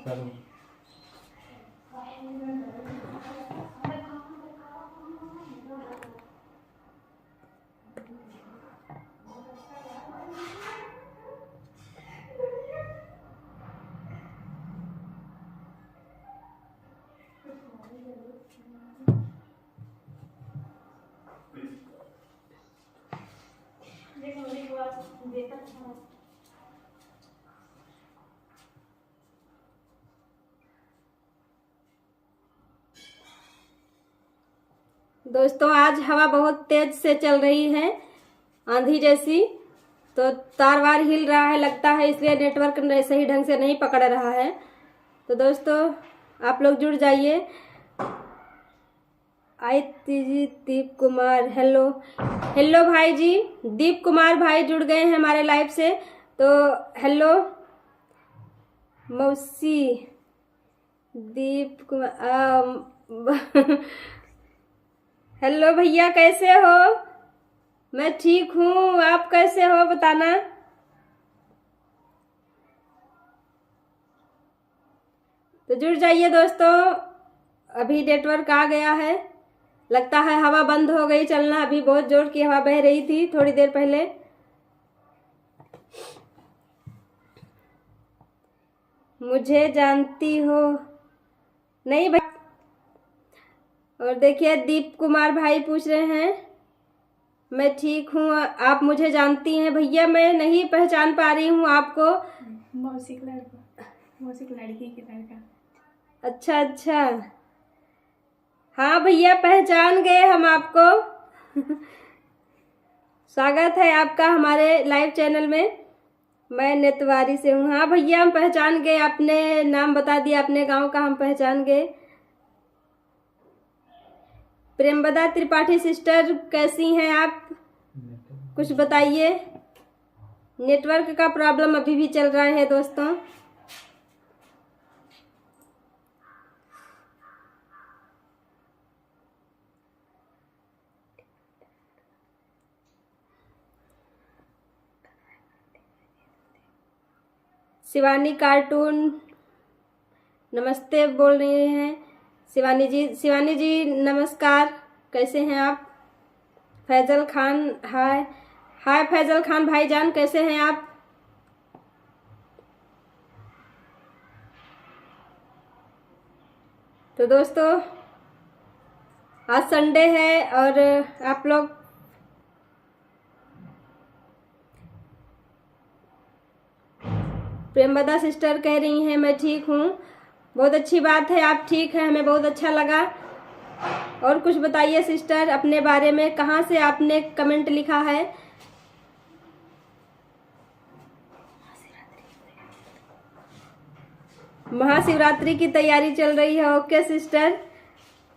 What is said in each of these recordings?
चलो। दोस्तों आज हवा बहुत तेज से चल रही है, आंधी जैसी, तो तार वार हिल रहा है लगता है, इसलिए नेटवर्क सही ढंग से नहीं पकड़ रहा है। तो दोस्तों आप लोग जुड़ जाइए। जी दीप कुमार, हेलो हेलो भाई जी, दीप कुमार भाई जुड़ गए हैं हमारे लाइव से, तो हेलो मौसी दीप कुमार हेलो भैया, कैसे हो? मैं ठीक हूँ, आप कैसे हो बताना। तो जुड़ जाइए दोस्तों, अभी नेटवर्क आ गया है, लगता है हवा बंद हो गई चलना, अभी बहुत जोर की हवा बह रही थी थोड़ी देर पहले। मुझे जानती हो नहीं भाई। और देखिए दीप कुमार भाई पूछ रहे हैं मैं ठीक हूँ, आप मुझे जानती हैं? भैया मैं नहीं पहचान पा रही हूँ आपको। मौसी का लड़का, मौसी की लड़की की लड़का। अच्छा अच्छा, हाँ भैया पहचान गए हम आपको स्वागत है आपका हमारे लाइव चैनल में। मैं नेतवारी से हूँ। हाँ भैया हम पहचान गए, आपने नाम बता दिया अपने गांव का, हम पहचान गए। प्रेमवदा त्रिपाठी सिस्टर कैसी हैं आप, कुछ बताइए। नेटवर्क का प्रॉब्लम अभी भी चल रहा है दोस्तों। शिवानी कार्टून नमस्ते बोल रहे हैं। शिवानी जी नमस्कार, कैसे हैं आप? फैजल खान हाय हाय, फैजल खान भाईजान कैसे हैं आप? तो दोस्तों आज संडे है और आप लोग प्रेमवदा सिस्टर कह रही हैं मैं ठीक हूँ, बहुत अच्छी बात है, आप ठीक हैं, हमें बहुत अच्छा लगा। और कुछ बताइए सिस्टर अपने बारे में, कहाँ से आपने कमेंट लिखा है? महाशिवरात्रि की तैयारी चल रही है, ओके सिस्टर।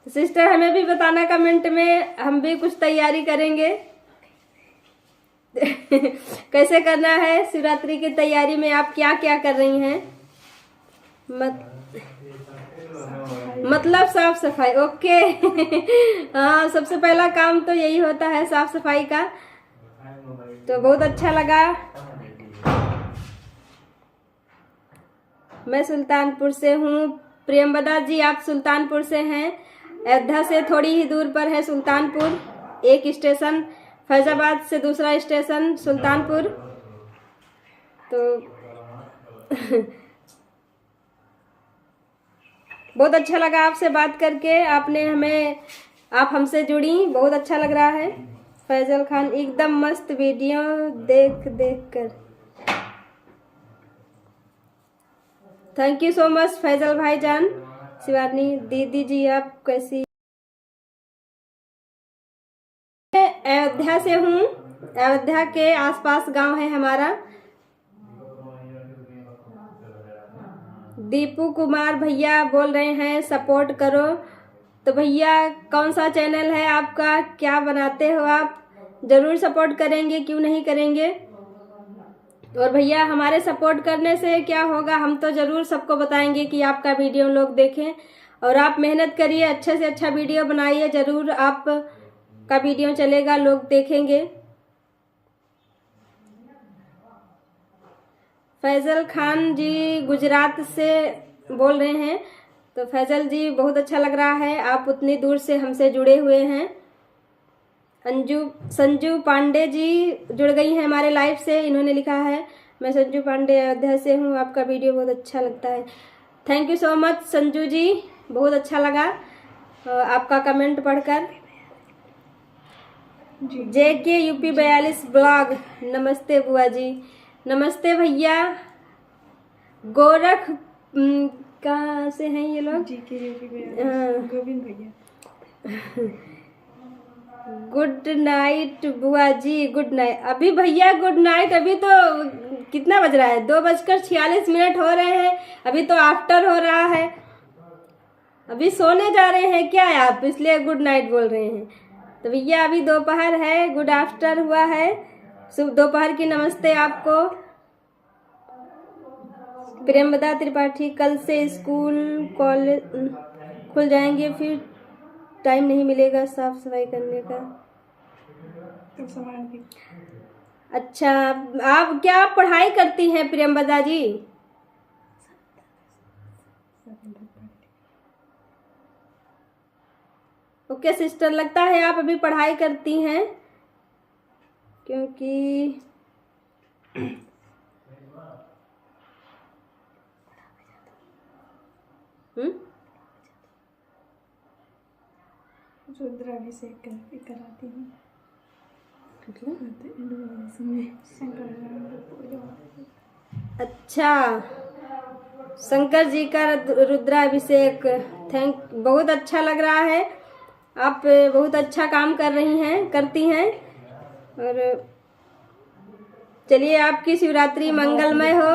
सिस्टर हमें भी बताना कमेंट में, हम भी कुछ तैयारी करेंगे कैसे करना है शिवरात्रि की तैयारी में, आप क्या क्या कर रही हैं? मतलब साफ सफाई, ओके हाँ सबसे पहला काम तो यही होता है साफ सफाई का। तो बहुत अच्छा लगा। मैं सुल्तानपुर से हूँ। प्रेमवदा जी आप सुल्तानपुर से हैं, अयोध्या से थोड़ी ही दूर पर है सुल्तानपुर, एक स्टेशन, फैजाबाद से दूसरा स्टेशन सुल्तानपुर। तो बहुत अच्छा लगा आपसे बात करके, आप हमसे जुड़ी, बहुत अच्छा लग रहा है। फैजल खान एकदम मस्त वीडियो देख कर, thank you so much Faizal भाईजान। शिवानी दीदी जी आप कैसी? अयोध्या से हूँ, अयोध्या के आसपास गांव है हमारा। दीपू कुमार भैया बोल रहे हैं सपोर्ट करो। तो भैया कौन सा चैनल है आपका, क्या बनाते हो आप? जरूर सपोर्ट करेंगे, क्यों नहीं करेंगे। और भैया हमारे सपोर्ट करने से क्या होगा, हम तो जरूर सबको बताएंगे कि आपका वीडियो लोग देखें। और आप मेहनत करिए, अच्छे से अच्छा वीडियो बनाइए, जरूर आप का वीडियो चलेगा, लोग देखेंगे। फैजल खान जी गुजरात से बोल रहे हैं। तो फैजल जी बहुत अच्छा लग रहा है, आप उतनी दूर से हमसे जुड़े हुए हैं। संजू पांडे जी जुड़ गई हैं हमारे लाइव से। इन्होंने लिखा है, मैं संजू पांडे अयोध्या से हूँ, आपका वीडियो बहुत अच्छा लगता है। Thank you so much Sanju ji, बहुत अच्छा लगा आपका कमेंट पढ़कर। JK UP 42 ब्लॉग, नमस्ते बुआ जी। नमस्ते भैया। गोरख कहाँ से हैं ये लोग? JK UP 42 गोविंद भैया। गुड नाइट बुआ जी, गुड नाइट। अभी भैया गुड नाइट, अभी तो कितना बज रहा है? 2:46 हो रहे हैं, अभी तो आफ्टर हो रहा है, अभी सोने जा रहे हैं क्या आप, इसलिए गुड नाइट बोल रहे हैं। तो भैया अभी दोपहर है, गुड आफ्टर हुआ है, शुभ दोपहर की नमस्ते आपको। प्रेमदा त्रिपाठी, कल से स्कूल कॉलेज खुल जाएंगे, फिर टाइम नहीं मिलेगा साफ सफाई करने का। तो सामान भी। अच्छा, आप क्या पढ़ाई करती हैं प्रेमदा जी? ओके सिस्टर, लगता है आप अभी पढ़ाई करती हैं, क्योंकि रुद्राभिषेक कराती हूँ। अच्छा, शंकर जी का रुद्राभिषेक, बहुत अच्छा लग रहा है, आप बहुत अच्छा काम करती हैं। और चलिए, आपकी शिवरात्रि मंगलमय हो।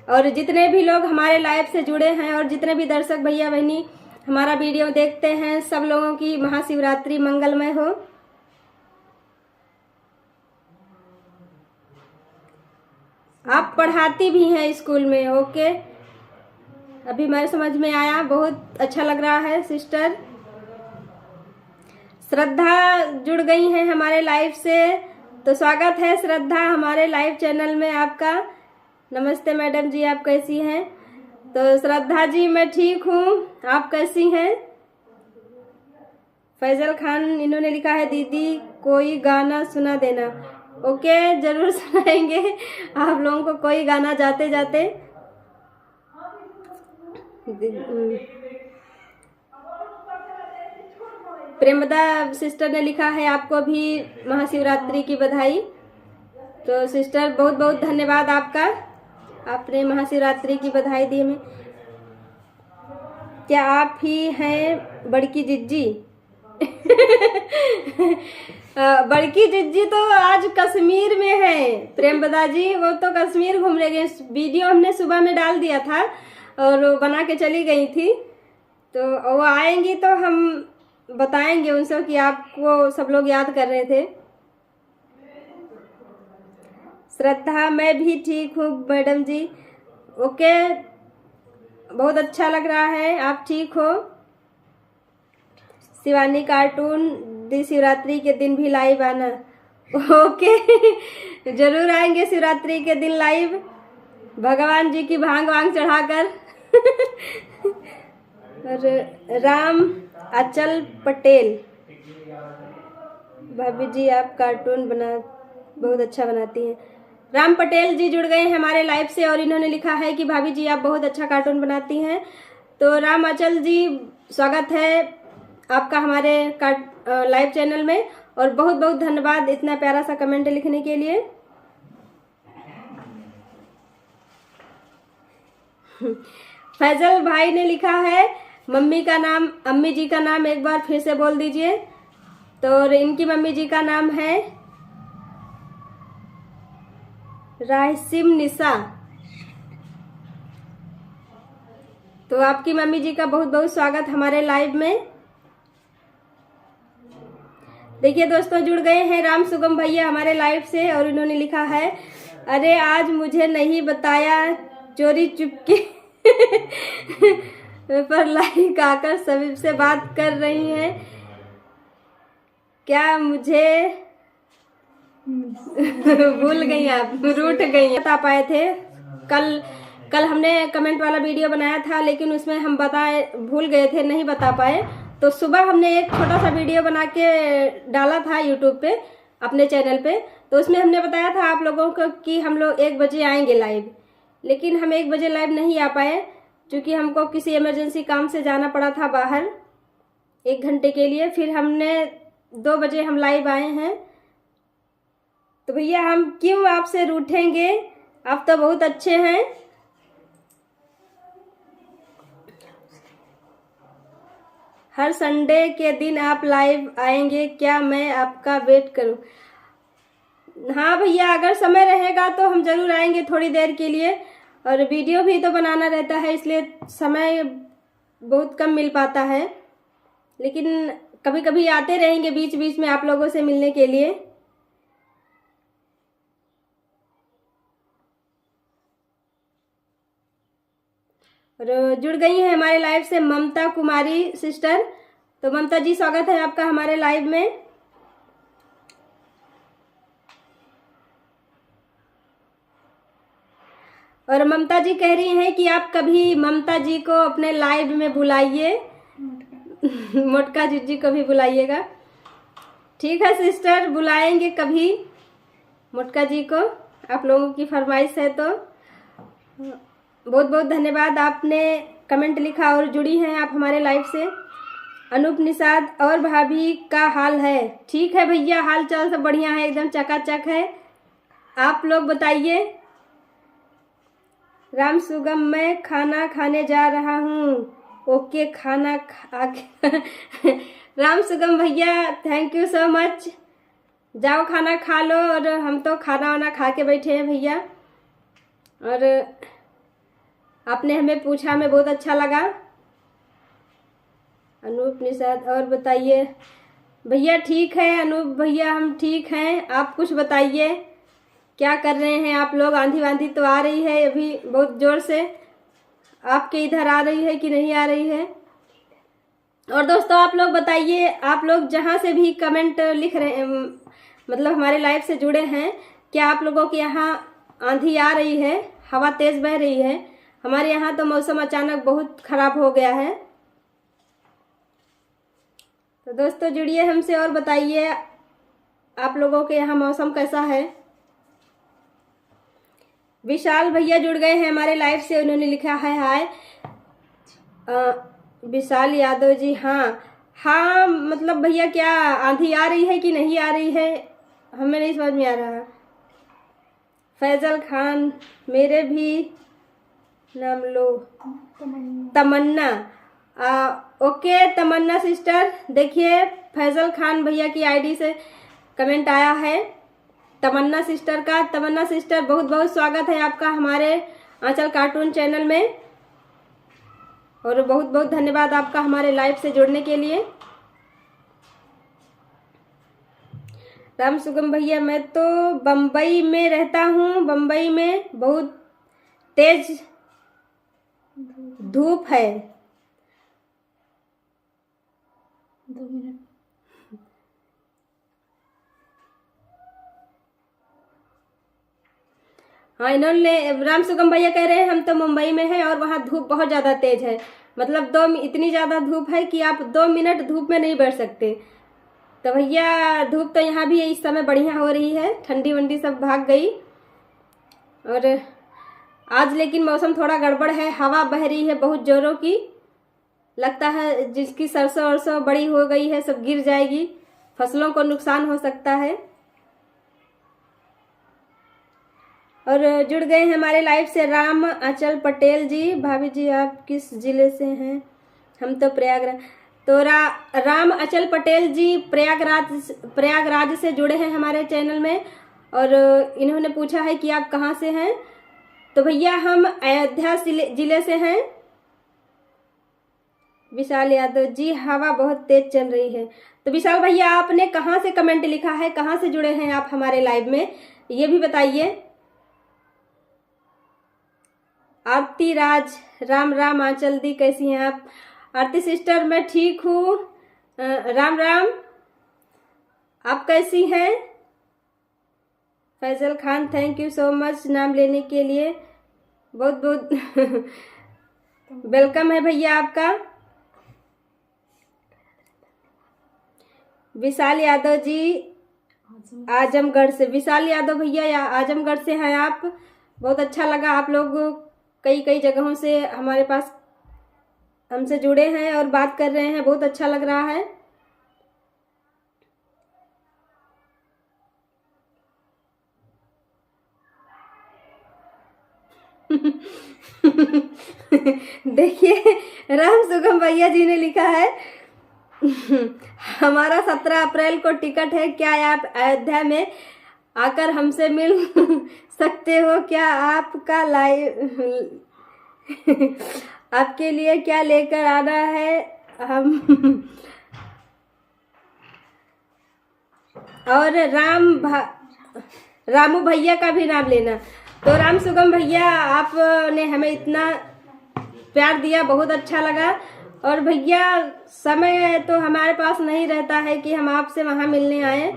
और जितने भी लोग हमारे लाइव से जुड़े हैं और जितने भी दर्शक भैया बहनी हमारा वीडियो देखते हैं, सब लोगों की महाशिवरात्रि मंगलमय हो। आप पढ़ाती भी हैं स्कूल में? ओके, अभी मेरे समझ में आया, बहुत अच्छा लग रहा है सिस्टर। श्रद्धा जुड़ गई हैं हमारे लाइव से, तो स्वागत है श्रद्धा हमारे लाइव चैनल में आपका। नमस्ते मैडम जी, आप कैसी हैं? तो श्रद्धा जी मैं ठीक हूँ, आप कैसी हैं? फैजल खान, इन्होंने लिखा है दीदी कोई गाना सुना देना। ओके, जरूर सुनाएंगे आप लोगों को कोई गाना जाते जाते। प्रेमदा सिस्टर ने लिखा है आपको भी महाशिवरात्रि की बधाई। तो सिस्टर बहुत बहुत धन्यवाद आपका, आपने महाशिवरात्रि की बधाई दी हमें। क्या आप ही हैं बड़की जिज्जी? बड़की जिज्जी तो आज कश्मीर में है प्रेमदा जी, वो तो कश्मीर घूम रहे गए। वीडियो हमने सुबह में डाल दिया था और वो बना के चली गई थी, तो वो आएंगी तो हम बताएंगे उनसे कि आपको सब लोग याद कर रहे थे। श्रद्धा, मैं भी ठीक हूँ मैडम जी। ओके, बहुत अच्छा लग रहा है, आप ठीक हो। शिवानी कार्टून, दी शिवरात्रि के दिन भी लाइव आना। ओके जरूर आएंगे शिवरात्रि के दिन लाइव, भगवान जी की भांग वांग चढ़ाकर। और राम अचल पटेल, भाभी जी आप कार्टून बहुत अच्छा बनाती हैं। राम पटेल जी जुड़ गए हैं हमारे लाइव से और इन्होंने लिखा है कि भाभी जी आप बहुत अच्छा कार्टून बनाती हैं। तो राम अचल जी, स्वागत है आपका हमारे लाइव चैनल में, और बहुत बहुत धन्यवाद इतना प्यारा सा कमेंट लिखने के लिए। फैजल भाई ने लिखा है अम्मी जी का नाम एक बार फिर से बोल दीजिए। तो इनकी मम्मी जी का नाम है राहिसिम निशा। तो आपकी मम्मी जी का बहुत बहुत स्वागत हमारे लाइव में। देखिए दोस्तों, जुड़ गए हैं राम सुगम भैया हमारे लाइव से और इन्होंने लिखा है, अरे आज मुझे नहीं बताया, चोरी चुपके पर लाइक आकर सभी से बात कर रही हैं, क्या मुझे भूल गई, आप रूठ गई। बता पाए थे कल हमने कमेंट वाला वीडियो बनाया था, लेकिन उसमें हम भूल गए थे, नहीं बता पाए। तो सुबह हमने एक छोटा सा वीडियो बना के डाला था यूट्यूब पे, अपने चैनल पे। तो उसमें हमने बताया था आप लोगों को कि हम लोग 1 बजे आएंगे लाइव, लेकिन हम 1 बजे लाइव नहीं आ पाए, क्योंकि हमको किसी इमरजेंसी काम से जाना पड़ा था बाहर 1 घंटे के लिए। फिर हमने 2 बजे हम लाइव आए हैं। तो भैया हम क्यों आपसे रूठेंगे, आप तो बहुत अच्छे हैं। हर संडे के दिन आप लाइव आएंगे क्या, मैं आपका वेट करूं? हाँ भैया, अगर समय रहेगा तो हम जरूर आएंगे थोड़ी देर के लिए। और वीडियो भी तो बनाना रहता है, इसलिए समय बहुत कम मिल पाता है, लेकिन कभी कभी आते रहेंगे बीच बीच में आप लोगों से मिलने के लिए। और जुड़ गई हैं हमारे लाइव से ममता कुमारी सिस्टर। तो ममता जी, स्वागत है आपका हमारे लाइव में। और ममता जी कह रही हैं कि आप कभी ममता जी को अपने लाइव में बुलाइए, मोटका जी को भी बुलाइएगा। ठीक है सिस्टर, बुलाएंगे कभी मोटका जी को, आप लोगों की फरमाइश है। तो बहुत बहुत धन्यवाद, आपने कमेंट लिखा और जुड़ी हैं आप हमारे लाइव से। अनूप निषाद, और भाभी का हाल है? ठीक है भैया, हाल चाल सब बढ़िया है, एकदम चकाचक है। आप लोग बताइए। राम सुगम, मैं खाना खाने जा रहा हूँ। ओके, खाना खा राम सुगम भैया, थैंक यू सो मच। जाओ खाना खा लो। और हम तो खाना वाना खा के बैठे हैं भैया। और आपने हमें पूछा, हमें बहुत अच्छा लगा। अनूप निषाद, और बताइए भैया। ठीक है अनूप भैया, हम ठीक हैं। आप कुछ बताइए, क्या कर रहे हैं आप लोग? आंधी वांधी तो आ रही है अभी बहुत जोर से, आपके इधर आ रही है कि नहीं आ रही है? और दोस्तों आप लोग बताइए, आप लोग जहाँ से भी कमेंट लिख रहे हैं, मतलब हमारे लाइव से जुड़े हैं, क्या आप लोगों के यहाँ आंधी आ रही है, हवा तेज बह रही है? हमारे यहाँ तो मौसम अचानक बहुत खराब हो गया है। तो दोस्तों जुड़िए हमसे और बताइए आप लोगों के यहाँ मौसम कैसा है। विशाल भैया जुड़ गए हैं हमारे लाइव से, उन्होंने लिखा है हाय। विशाल यादव जी, हाँ मतलब भैया क्या आंधी आ रही है कि नहीं आ रही है, हमें नहीं समझ में आ रहा। फैजल खान, मेरे भी नाम लो। तमन्ना, ओके तमन्ना सिस्टर, देखिए फैजल खान भैया की आईडी से कमेंट आया है तमन्ना सिस्टर का। तमन्ना सिस्टर, बहुत बहुत स्वागत है आपका हमारे आंचल कार्टून चैनल में, और बहुत बहुत धन्यवाद आपका हमारे लाइव से जुड़ने के लिए। राम सुगम भैया, मैं तो बम्बई में रहता हूँ, बम्बई में बहुत तेज धूप है। 2 मिनट। हाँ, इन्होंने राम सुगम भैया कह रहे हैं हम तो मुंबई में हैं और वहाँ धूप बहुत ज़्यादा तेज है, मतलब इतनी ज़्यादा धूप है कि आप 2 मिनट धूप में नहीं बैठ सकते। तो भैया धूप तो यहाँ भी इस समय बढ़िया हो रही है, ठंडी वंडी सब भाग गई। और आज लेकिन मौसम थोड़ा गड़बड़ है, हवा बह रही है बहुत जोरों की, लगता है जिसकी सरसों वरसों बड़ी हो गई है सब गिर जाएगी, फसलों को नुकसान हो सकता है। और जुड़ गए हैं हमारे लाइव से राम आंचल पटेल जी। भाभी जी आप किस जिले से हैं? हम तो प्रयागराज। तो राम आंचल पटेल जी प्रयागराज से जुड़े हैं हमारे चैनल में, और इन्होंने पूछा है कि आप कहाँ से हैं। तो भैया हम अयोध्या जिले से हैं। विशाल यादव जी, हवा बहुत तेज चल रही है। तो विशाल भैया आपने कहाँ से कमेंट लिखा है, कहाँ से जुड़े हैं आप हमारे लाइव में, ये भी बताइए। आरती राज, राम राम आंचल दी, कैसी हैं आप? आरती सिस्टर मैं ठीक हूँ, राम राम, आप कैसी हैं? Faizal Khan, thank you so much नाम लेने के लिए। बहुत बहुत वेलकम है भैया आपका। विशाल यादव जी आजमगढ़ से, विशाल यादव भैया या आजमगढ़ से हैं आप। बहुत अच्छा लगा, आप लोग कई कई जगहों से हमारे पास हमसे जुड़े हैं और बात कर रहे हैं, बहुत अच्छा लग रहा है। देखिए राम सुगम भैया जी ने लिखा है हमारा 17 अप्रैल को टिकट है, क्या आप अयोध्या में आकर हमसे मिल सकते हो? क्या आपका लाइव आपके लिए क्या लेकर आना है? हम और रामू भैया का भी नाम लेना। तो राम सुगम भैया आपने हमें इतना प्यार दिया, बहुत अच्छा लगा। और भैया समय तो हमारे पास नहीं रहता है कि हम आपसे वहाँ मिलने आए,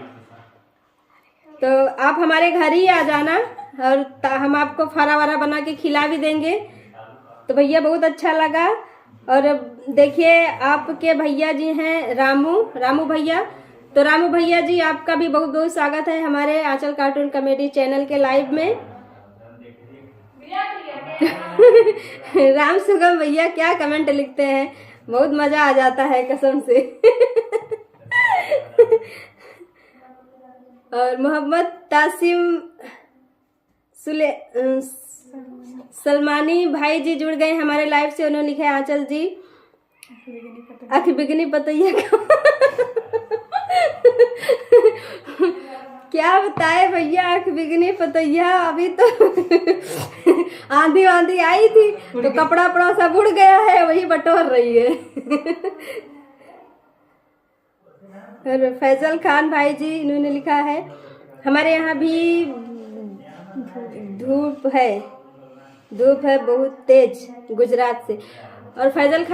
तो आप हमारे घर ही आ जाना और हम आपको फरा वरा बना के खिला भी देंगे। तो भैया बहुत अच्छा लगा। और देखिए आपके भैया जी हैं रामू भैया। तो रामू भैया जी आपका भी बहुत बहुत स्वागत है हमारे आंचल कार्टून कॉमेडी चैनल के लाइव में। राम सुगम भैया क्या कमेंट लिखते हैं, बहुत मजा आ जाता है कसम से। और मोहम्मद तासिम सलमानी भाई जी जुड़ गए हमारे लाइव से। उन्होंने लिखा है आंचल जी आँख बिगनी पतैया का क्या बताए भैया, आँख बिगनी पतैया। अभी तो आंधी आंधी आई थी तो कपड़ा वपड़ा सब उड़ गया है, वही बटोर रही है। और फैजल खान भाई जी इन्होंने लिखा है हमारे यहाँ भी धूप है बहुत तेज, गुजरात से। और फैजल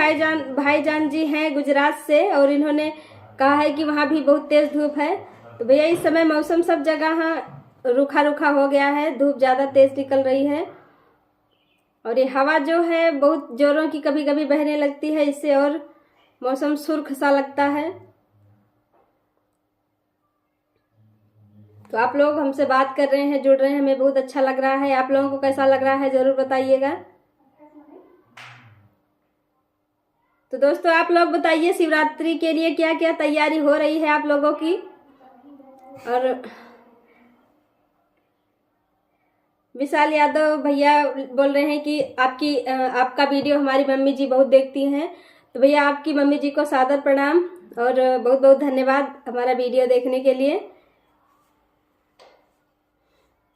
भाईजान जी हैं गुजरात से और इन्होंने कहा है कि वहाँ भी बहुत तेज धूप है। तो भैया इस समय मौसम सब जगह रूखा रूखा हो गया है, धूप ज़्यादा तेज निकल रही है और ये हवा जो है बहुत जोरों की कभी कभी बहने लगती है, इससे और मौसम सुर्ख सा लगता है। तो आप लोग हमसे बात कर रहे हैं, जुड़ रहे हैं, हमें बहुत अच्छा लग रहा है। आप लोगों को कैसा लग रहा है जरूर बताइएगा। तो दोस्तों आप लोग बताइए शिवरात्रि के लिए क्या क्या तैयारी हो रही है आप लोगों की। और विशाल यादव भैया बोल रहे हैं कि आपका वीडियो हमारी मम्मी जी बहुत देखती हैं। तो भैया आपकी मम्मी जी को सादर प्रणाम और बहुत बहुत धन्यवाद हमारा वीडियो देखने के लिए।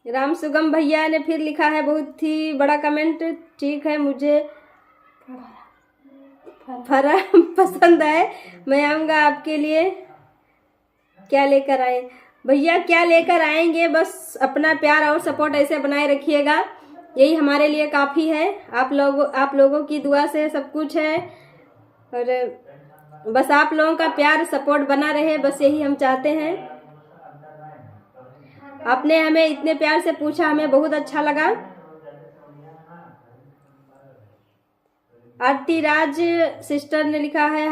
राम सुगम भैया ने फिर लिखा है बहुत ही बड़ा कमेंट, ठीक है मुझे फरा पसंद है, मैं आऊँगा आपके लिए। क्या लेकर आए भैया? क्या लेकर आएंगे, बस अपना प्यार और सपोर्ट ऐसे बनाए रखिएगा, यही हमारे लिए काफ़ी है। आप लोगों की दुआ से सब कुछ है और बस आप लोगों का प्यार सपोर्ट बना रहे, बस यही हम चाहते हैं। आपने हमें इतने प्यार से पूछा, हमें बहुत अच्छा लगा। आरती राज सिस्टर ने लिखा है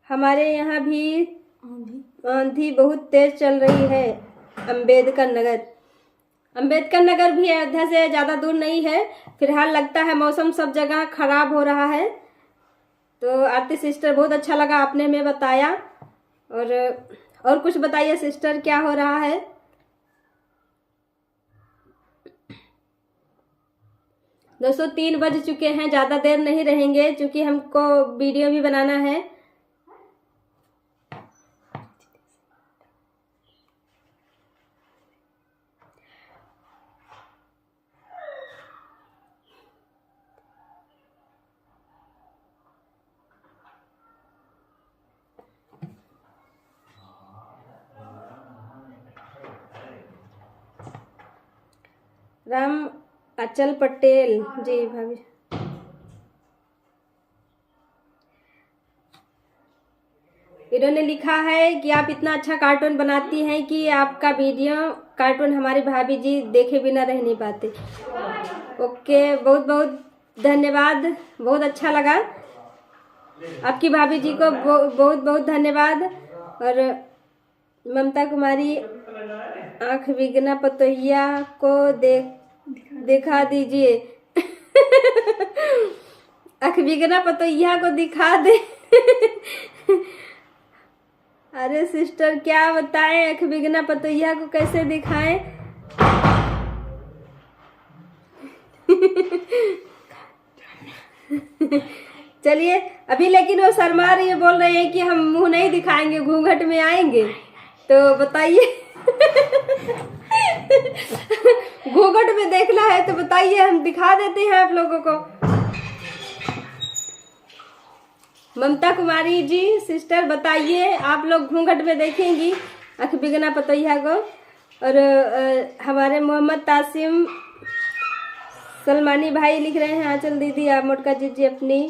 हमारे यहाँ भी आंधी बहुत तेज चल रही है। अंबेडकर नगर भी अयोध्या से ज़्यादा दूर नहीं है। फिलहाल लगता है मौसम सब जगह खराब हो रहा है। तो आरती सिस्टर बहुत अच्छा लगा आपने हमें बताया। और कुछ बताइए सिस्टर, क्या हो रहा है? दोस्तों 3 बज चुके हैं, ज़्यादा देर नहीं रहेंगे क्योंकि हमको वीडियो भी बनाना है। राम अचल पटेल जी भाभी इन्होंने लिखा है कि आप इतना अच्छा कार्टून बनाती हैं कि आपका वीडियो कार्टून हमारी भाभी जी देखे बिना रह नहीं पाते। ओके, बहुत बहुत धन्यवाद, बहुत अच्छा लगा। आपकी भाभी जी को बहुत बहुत धन्यवाद। और ममता कुमारी, आँख बिगना पतोहिया को दिखा दीजिए। आँख बिगना पतोहिया को दिखा दे। अरे सिस्टर क्या बताएं, आँख बिगना पतोहिया को कैसे दिखाएं? चलिए अभी, लेकिन वो शर्मा रही है, बोल रहे हैं कि हम मुंह नहीं दिखाएंगे, घूंघट में आएंगे। तो बताइए। घूंघट में देखना है तो बताइए, हम दिखा देते हैं आप लोगों को। ममता कुमारी जी सिस्टर बताइए, आप लोग घूंघट में देखेंगी आँख बिगना पतोहिया को? और हमारे मोहम्मद तासिम सलमानी भाई लिख रहे हैं, आंचल दीदी आप मोटका दीजिए अपनी